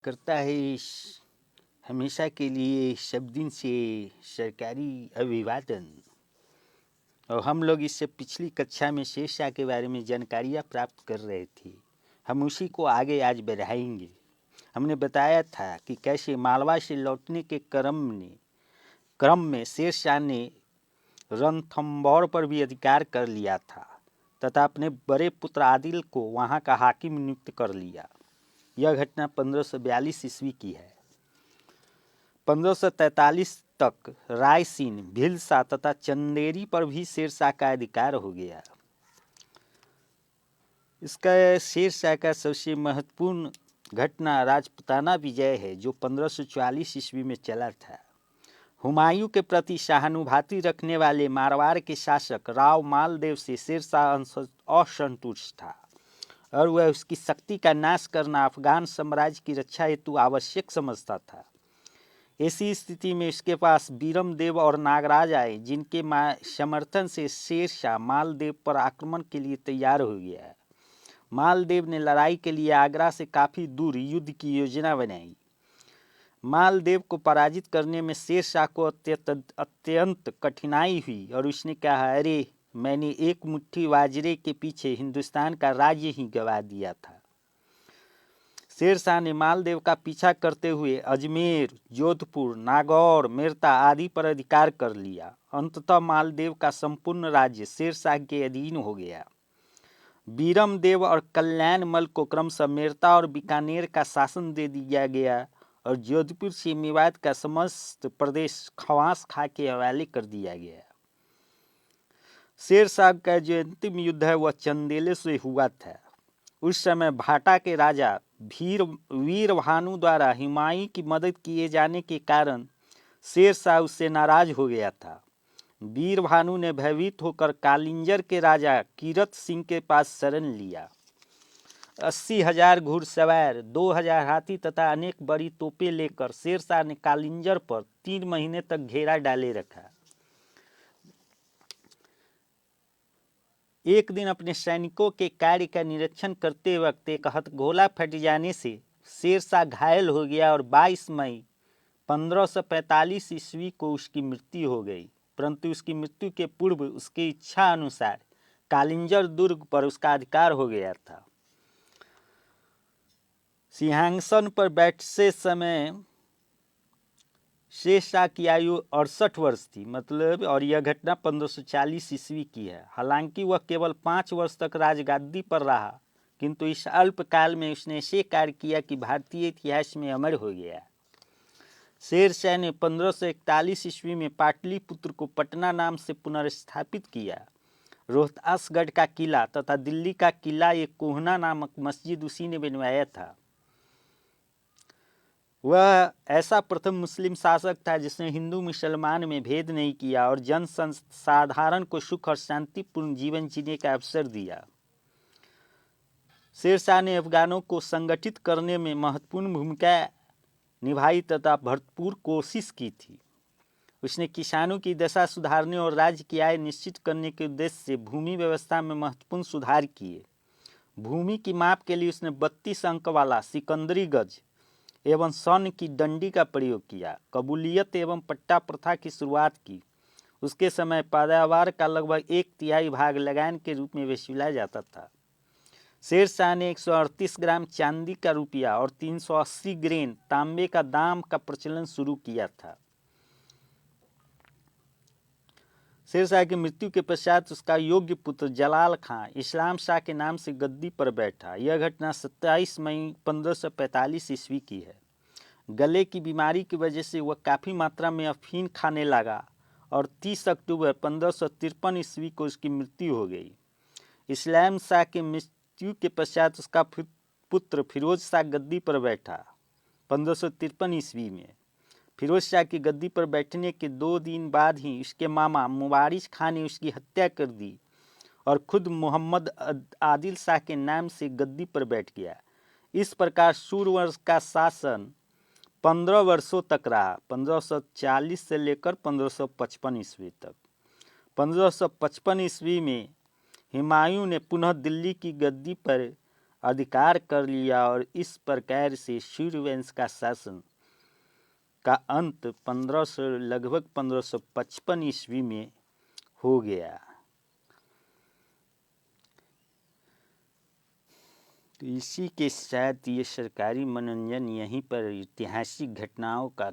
करता है हमेशा के लिए सब दिन से सरकारी अभिवादन। और हम लोग इससे पिछली कक्षा में शेरशाह के बारे में जानकारियाँ प्राप्त कर रहे थे। हम उसी को आगे आज बढ़ाएंगे। हमने बताया था कि कैसे मालवा से लौटने के क्रम में शेरशाह ने रणथंभौर पर भी अधिकार कर लिया था तथा अपने बड़े पुत्र आदिल को वहाँ का हाकिम नियुक्त कर लिया। यह घटना 1542 ईस्वी की है। 1543 तक रायसीन, भिलसा तथा चंदेरी पर भी शेरशाह का अधिकार हो गया। इसका शेरशाह का सबसे महत्वपूर्ण घटना राजपुताना विजय है जो 1544 ईस्वी में चला था। हुमायूं के प्रति सहानुभूति रखने वाले मारवाड़ के शासक राव मालदेव से शेरशाह असंतुष्ट था और वह उसकी शक्ति का नाश करना अफगान साम्राज्य की रक्षा हेतु आवश्यक समझता था। ऐसी स्थिति में इसके पास बीरम देव और नागराज आए, जिनके समर्थन से शेरशाह मालदेव पर आक्रमण के लिए तैयार हो गया। मालदेव ने लड़ाई के लिए आगरा से काफ़ी दूर युद्ध की योजना बनाई। मालदेव को पराजित करने में शेरशाह को अत्यंत कठिनाई हुई और उसने कहा, अरे मैंने एक मुट्ठी बाजरे के पीछे हिंदुस्तान का राज्य ही गंवा दिया था। शेरशाह ने मालदेव का पीछा करते हुए अजमेर, जोधपुर, नागौर, मेरता आदि पर अधिकार कर लिया। अंततः मालदेव का संपूर्ण राज्य शेरशाह के अधीन हो गया। बीरम देव और कल्याण मल को क्रमशः मेरता और बीकानेर का शासन दे दिया गया और जोधपुर से मेवात का समस्त प्रदेश खवास खां के हवाले कर दिया गया। शेरशाह का जो अंतिम युद्ध है वह चंदेले से हुआ था। उस समय भाटा के राजा वीर भानु द्वारा हुमायूं की मदद किए जाने के कारण शेरशाह उससे नाराज हो गया था। वीर भानु ने भयभीत होकर कालिंजर के राजा कीरत सिंह के पास शरण लिया। 80,000 घुड़सवार, 2,000 हाथी तथा अनेक बड़ी तोपें लेकर शेरशाह ने कालिंजर पर 3 महीने तक घेरा डाले रखा। एक दिन अपने सैनिकों के कार्य का निरीक्षण करते वक्त एक हथगोला फट जाने से शेरशाह घायल हो गया और 22 मई 1545 ईस्वी को उसकी मृत्यु हो गई। परंतु उसकी मृत्यु के पूर्व उसकी इच्छा अनुसार कालिंजर दुर्ग पर उसका अधिकार हो गया था। सिंहासन पर बैठते समय शेरशाह की आयु 68 वर्ष थी, और यह घटना 1540 ईस्वी की है। हालांकि वह केवल 5 वर्ष तक राजगादी पर रहा, किंतु इस अल्प काल में उसने ऐसे कार्य किया कि भारतीय इतिहास में अमर हो गया। शेरशाह ने 1541 ईस्वी में पाटलिपुत्र को पटना नाम से पुनर्स्थापित किया। रोहतासगढ़ का किला तथा दिल्ली का किला एक कोहना नामक मस्जिद उसी ने बनवाया था। वह ऐसा प्रथम मुस्लिम शासक था जिसने हिंदू मुसलमान में भेद नहीं किया और जन साधारण को सुख और शांतिपूर्ण जीवन जीने का अवसर दिया। शेरशाह ने अफगानों को संगठित करने में महत्वपूर्ण भूमिका निभाई तथा भरपूर कोशिश की थी। उसने किसानों की दशा सुधारने और राज्य की आय निश्चित करने के उद्देश्य से भूमि व्यवस्था में महत्वपूर्ण सुधार किए। भूमि की माप के लिए उसने 32 अंक वाला सिकंदरी गज एवं स्वर्ण की डंडी का प्रयोग किया। कबूलियत एवं पट्टा प्रथा की शुरुआत की। उसके समय पैदावार का लगभग 1/3 भाग लगान के रूप में वसूला जाता था। शेरशाह ने 138 ग्राम चांदी का रुपया और 380 ग्रेन तांबे का दाम का प्रचलन शुरू किया था। शेरशाह की मृत्यु के पश्चात उसका योग्य पुत्र जलाल खां इस्लाम शाह के नाम से गद्दी पर बैठा। यह घटना 27 मई 1545 ईस्वी की है। गले की बीमारी की वजह से वह काफ़ी मात्रा में अफीम खाने लगा और 30 अक्टूबर 1553 ईस्वी को उसकी मृत्यु हो गई। इस्लाम शाह की मृत्यु के पश्चात उसका पुत्र फिरोज शाह गद्दी पर बैठा 1553 ईस्वी में। फिरोज शाह की गद्दी पर बैठने के 2 दिन बाद ही उसके मामा मुबारिज खां ने उसकी हत्या कर दी और खुद मोहम्मद आदिल शाह के नाम से गद्दी पर बैठ गया। इस प्रकार सूर्यवंश का शासन 15 वर्षों तक रहा, 1540 से लेकर 1555 ईस्वी तक। 1555 ईस्वी में हुमायूं ने पुनः दिल्ली की गद्दी पर अधिकार कर लिया और इस प्रकार से सूर्यवंश का शासन का अंत लगभग 1555 ईस्वी में हो गया। तो इसी के साथ ये सरकारी मनोरंजन यहीं पर ऐतिहासिक घटनाओं का